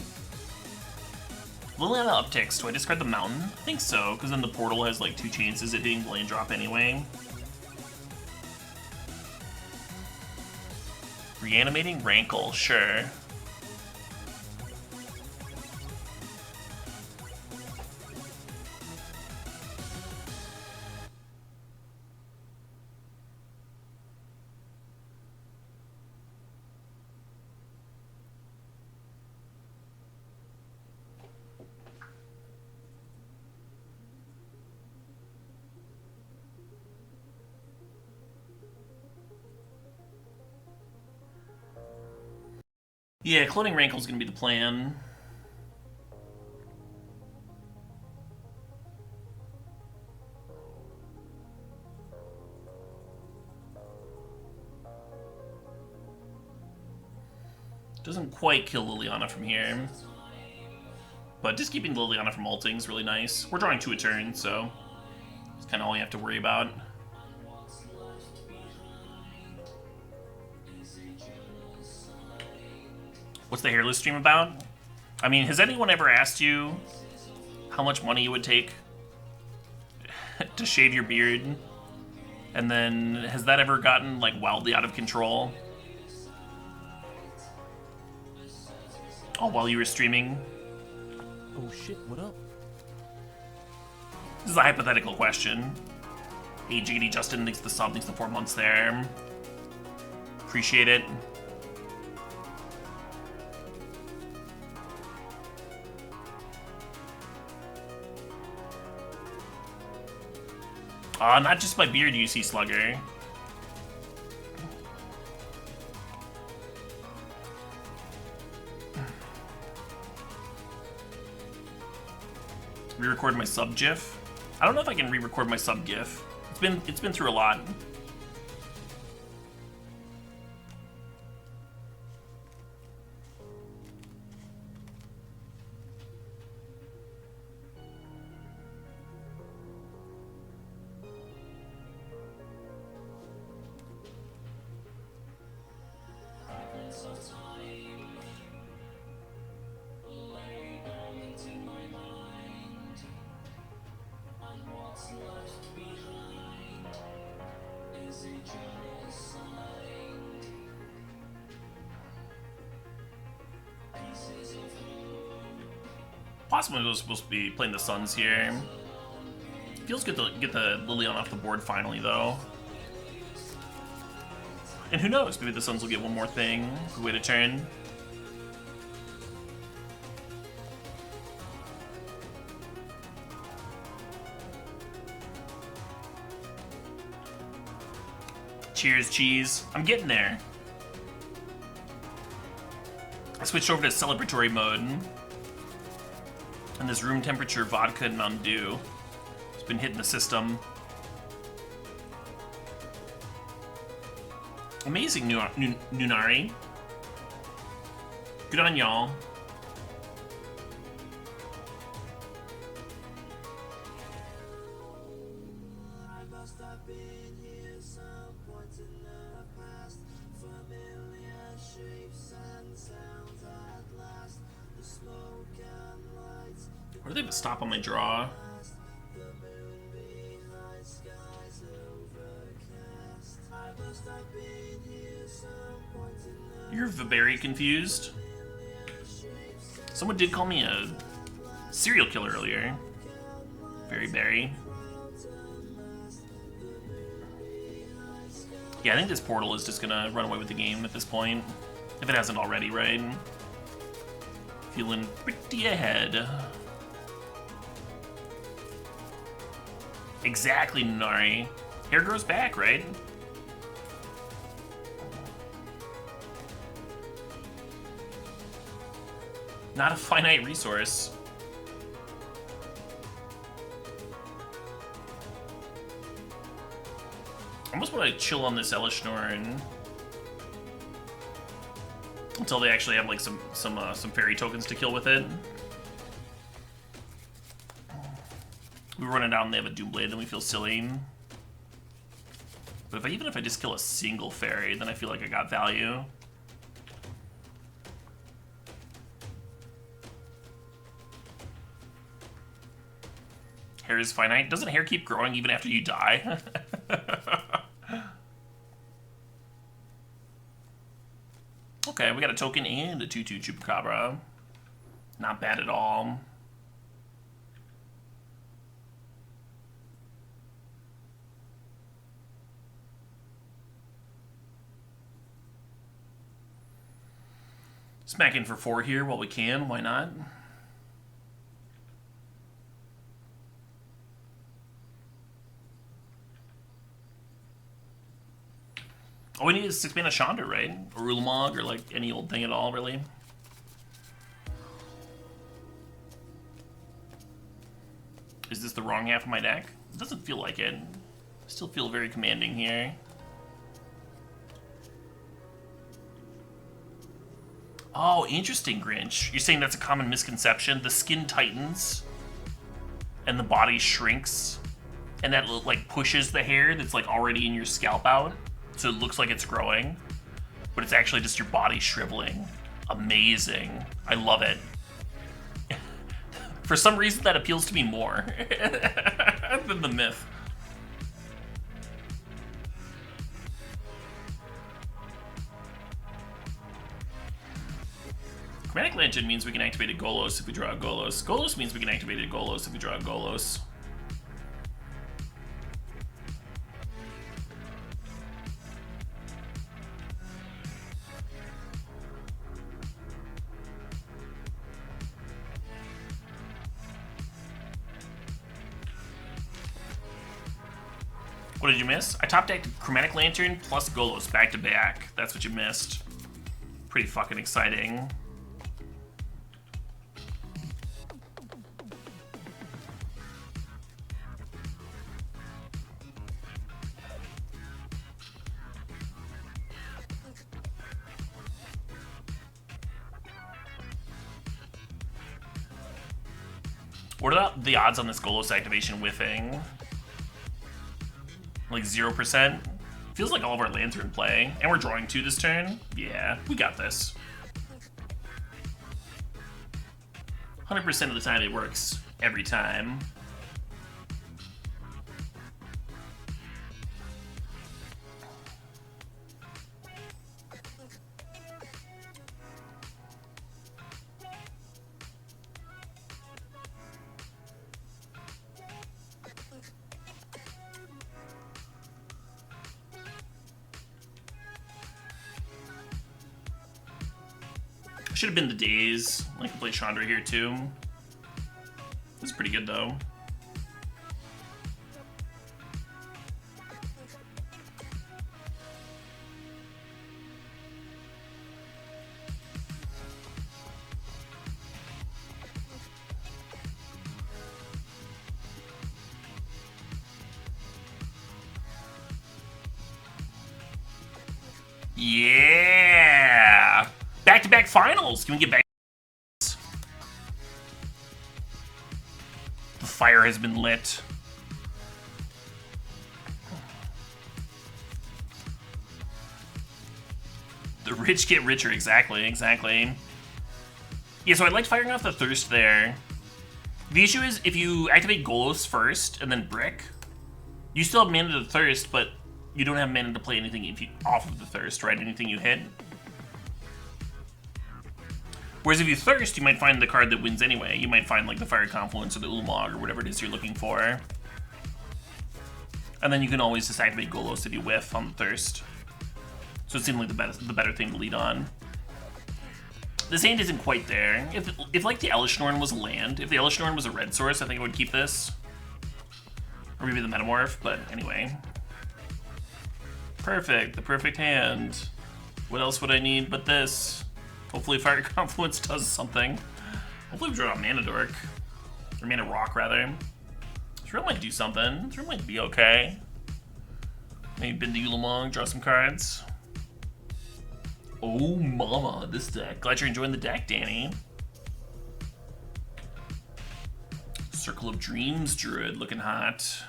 Liliana upticks. Do I discard the mountain? I think so, because then the portal has like 2 chances at hitting blade drop anyway. Reanimating Rankle, sure. Yeah, cloning Rankle's gonna be the plan. Doesn't quite kill Liliana from here. But just keeping Liliana from ulting is really nice. We're drawing 2 a turn, so it's kind of all you have to worry about. What's the hairless stream about? I mean, has anyone ever asked you how much money it would take to shave your beard? And then, has that ever gotten, like, wildly out of control? Oh, while you were streaming? Oh shit, what up? This is a hypothetical question. Hey, Jiggity Justin, thanks for the sub, thanks for the 4 months there. Appreciate it. Not just my beard, you see, Slugger. Re-record my sub GIF. I don't know if I can re-record my sub GIF. It's been through a lot. Possibly was supposed to be playing the Suns here. Feels good to get the Liliana off the board finally, though. And who knows, maybe the Suns will get one more thing. Good way to turn. Cheers, cheese. I'm getting there. I switched over to celebratory mode. And this room temperature vodka and Mountain Dew has been hitting the system. Amazing, Nunari. Good on y'all. Or they have a stop on my draw. You're very confused. Someone did call me a serial killer earlier. Very berry. Yeah, I think this portal is just gonna run away with the game at this point. If it hasn't already, right? Feeling pretty ahead. Exactly, Nari. Hair grows back, right? Not a finite resource. I almost want to chill on this Elishnorn until they actually have like some fairy tokens to kill with it. We run it down and they have a Doomblade, then we feel silly. But even if I just kill a single fairy, then I feel like I got value. Hair is finite. Doesn't hair keep growing even after you die? Okay, we got a token and a 2/2 Chupacabra. Not bad at all. Smack in for 4 here while we can. Why not? All we need is 6-mana Chandra, right? Or Ulamog, or like any old thing at all, really. Is this the wrong half of my deck? It doesn't feel like it. I still feel very commanding here. Oh, interesting, Grinch. You're saying that's a common misconception? The skin tightens and the body shrinks, and that like pushes the hair that's like already in your scalp out, so it looks like it's growing, but it's actually just your body shriveling. Amazing. I love it. For some reason, that appeals to me more than the myth. Chromatic Lantern means we can activate a Golos if we draw a Golos. Golos means we can activate a Golos if we draw a Golos. What did you miss? I top decked Chromatic Lantern plus Golos back to back. That's what you missed. Pretty fucking exciting. What are the odds on this Golos activation whiffing? Like 0%? Feels like all of our lands are in play. And we're drawing 2 this turn? Yeah, we got this. 100% of the time it works. Every time. Should have been the days. I can play Chandra here too. This is pretty good though. Yeah! Back-to-back finals! Can we get back? The fire has been lit. The rich get richer, exactly. Yeah, so I liked firing off the Thirst there. The issue is, if you activate Golos first, and then Brick, you still have mana to Thirst, but you don't have mana to play anything if you off of the Thirst, right? Anything you hit. Whereas if you Thirst, you might find the card that wins anyway. You might find like the Fire Confluence or the Ulamog or whatever it is you're looking for. And then you can always just activate Golos if you whiff on the Thirst. So it seemed like the better thing to lead on. This hand isn't quite there. If like the Elishnorn was a land, if the Elishnorn was a red source, I think I would keep this. Or maybe the Metamorph, but anyway. Perfect, the perfect hand. What else would I need but this? Hopefully Fire Confluence does something. Hopefully we draw a Mana Dork. Or Mana Rock, rather. This real might do something. This real might be okay. Maybe bend the Ulamog, draw some cards. Oh mama, this deck. Glad you're enjoying the deck, Danny. Circle of Dreams Druid, looking hot.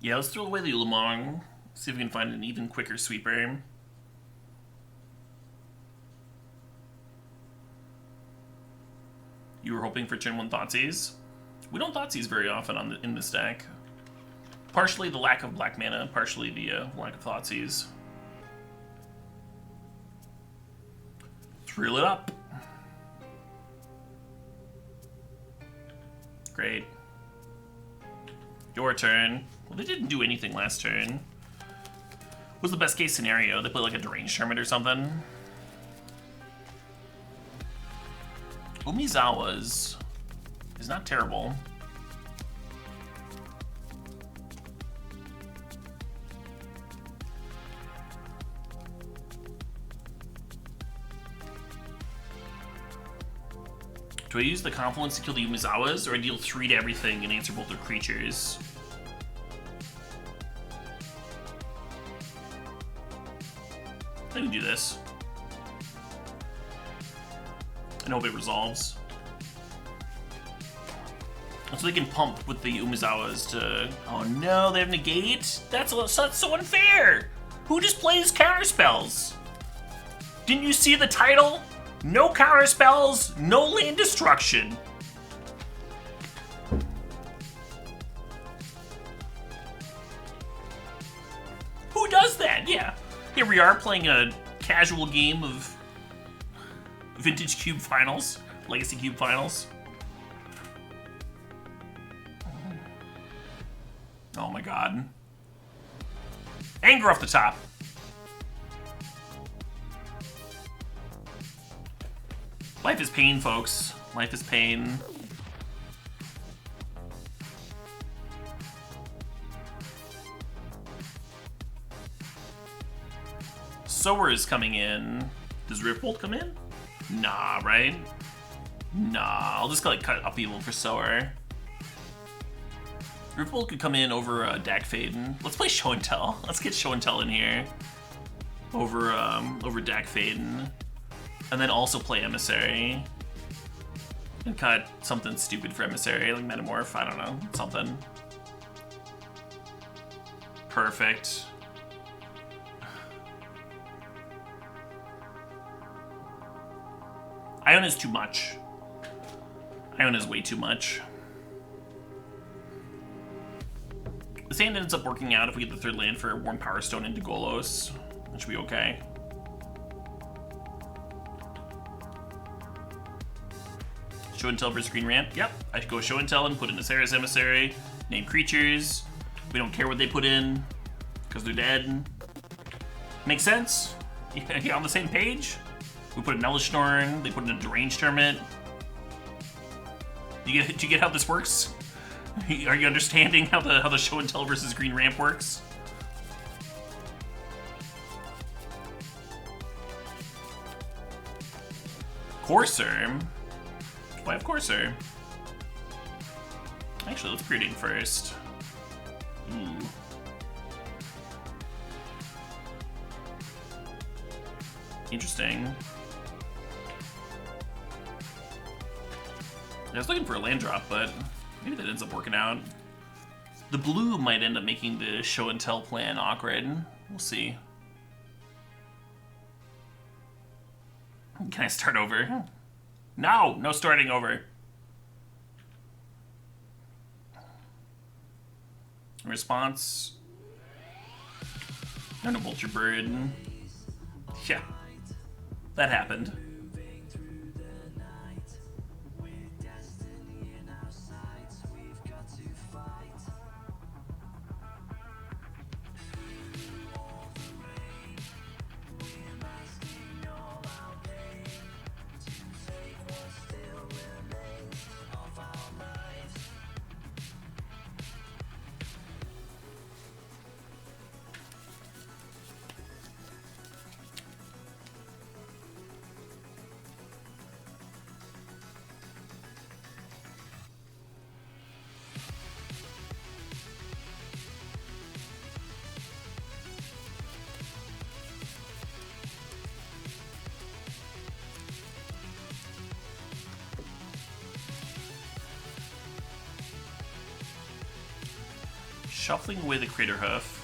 Yeah, let's throw away the Ulamog. See if we can find an even quicker sweeper. You were hoping for turn 1 Thoughtseize? We don't Thoughtseize very often in this deck. Partially the lack of black mana, partially the lack of Thoughtseize. Let's reel it up. Great. Your turn. Well, they didn't do anything last turn. What was the best case scenario? They play like a deranged hermit or something. Umizawa's is not terrible. Do I use the Confluence to kill the Umizawas, or I deal 3 to everything and answer both their creatures? I think we do this. And hope it resolves. So they can pump with the Umizawas to... Oh no, they have negate? That's so unfair! Who just plays counterspells? Didn't you see the title? No counterspells, no land destruction. Who does that? Yeah. Here we are playing a casual game of Vintage Cube Finals, Legacy Cube Finals. Oh my god. Anger off the top. Life is pain, folks. Life is pain. Sower is coming in. Does Riftbolt come in? Nah, right? Nah, I'll just like cut Upheaval for Sower. Riftbolt could come in over Dak Faden. Let's play Show and Tell. Let's get Show and Tell in here. Over Dak Faden. And then also play Emissary. And cut something stupid for Emissary, like Metamorph, I don't know, something. Perfect. Iona is too much. Iona is way too much. This hand ends up working out if we get the 3rd land for Warm Power Stone into Golos. That should be okay. Show and Tell versus Green Ramp. Yep, I should go Show and Tell and put in Asera's Emissary, name creatures. We don't care what they put in, because they're dead. Makes sense? You on the same page? We put in Elishnorn, they put in a Deranged Hermit. Do you get how this works? Are you understanding how the Show and Tell versus Green Ramp works? Courser? Why of Courser? Actually, let's Preordain first. Ooh. Interesting. I was looking for a land drop, but maybe that ends up working out. The blue might end up making the Show and Tell plan awkward. We'll see. Can I start over? No, no starting over. Response. No, no Vulture Bird. Yeah, that happened. Shuffling away the Crater Hoof.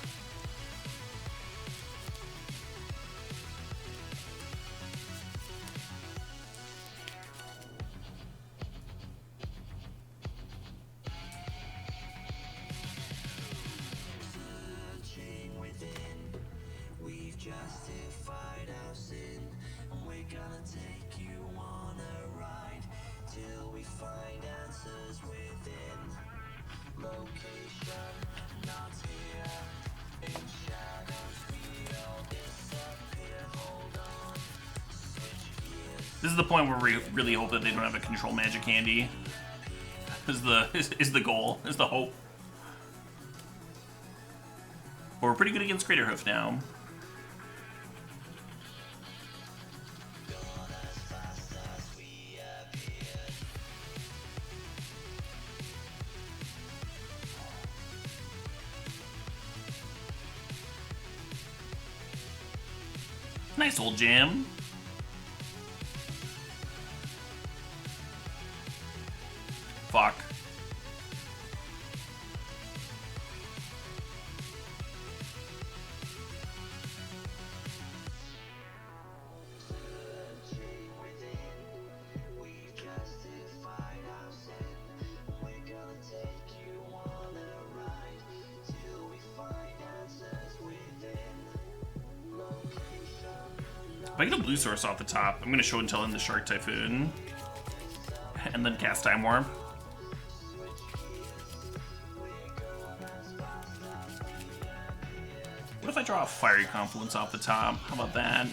This is the point where we really hope that they don't have a control magic handy. Is the goal, is the hope. But we're pretty good against Greater Hoof now. Nice old jam. Fuck. If I get a blue source off the top, I'm going to show and tell in the Shark Typhoon. And then cast Time Warp. What if I draw a Fiery Confluence off the top? How about that?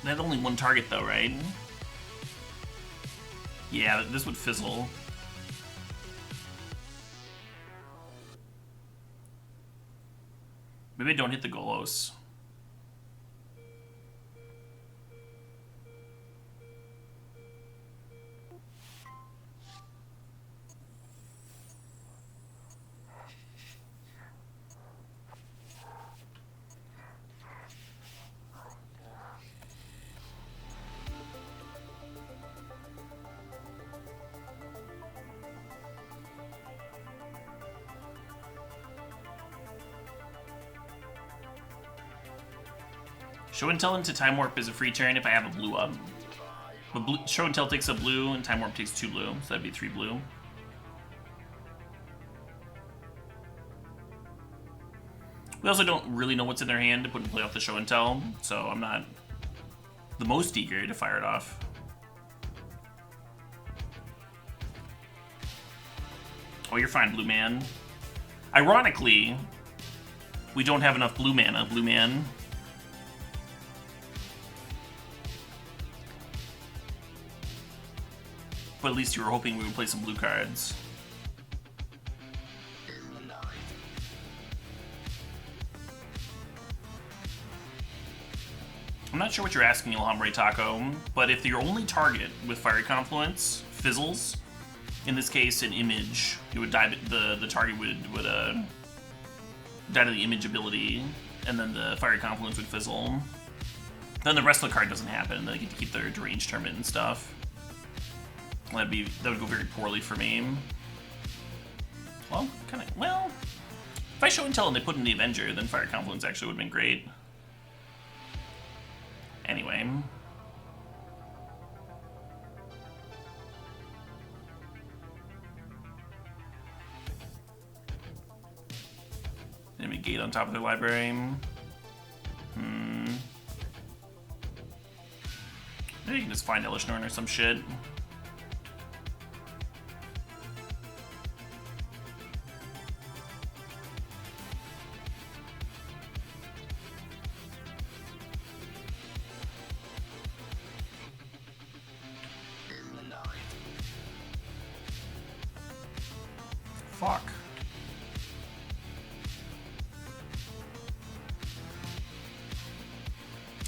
They had only one target though, right? Yeah, this would fizzle. Maybe I don't hit the Golos. Show and Tell into Time Warp is a free turn if I have a blue up. But Show and Tell takes a blue, and Time Warp takes 2 blue, so that'd be 3 blue. We also don't really know what's in their hand to put and play off the Show and Tell, so I'm not the most eager to fire it off. Oh, you're fine, blue man. Ironically, we don't have enough blue mana, blue man. But at least you were hoping we would play some blue cards. I'm not sure what you're asking, Alhambra Taco, but if your only target with Fiery Confluence fizzles, in this case an image, it would die. The target would die to the image ability, and then the Fiery Confluence would fizzle. Then the rest of the card doesn't happen. They get to keep their deranged tournament and stuff. That would go very poorly for me. Well, if I Show and Tell and they put in the Avenger, then Fire Confluence actually would have been great. Anyway. Enemy Gate on top of their library. Maybe you can just find Elish Norn or some shit. Fuck.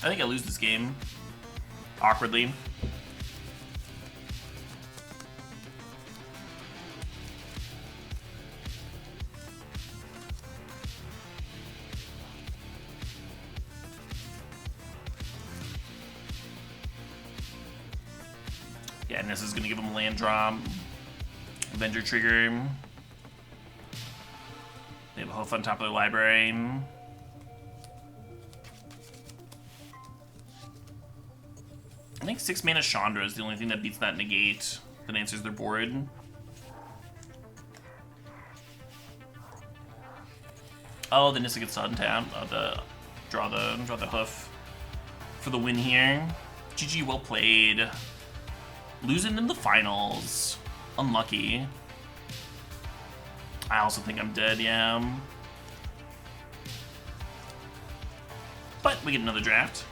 I think I lose this game. Awkwardly. Yeah, and this is gonna give him a land drop. Avenger trigger. They have a hoof on top of their library. I think 6 mana Chandra is the only thing that beats that negate that answers their board. Oh, the Nissa gets untapped. Draw the hoof for the win here. GG, well played. Losing in the finals. Unlucky. I also think I'm dead, yeah. But we get another draft.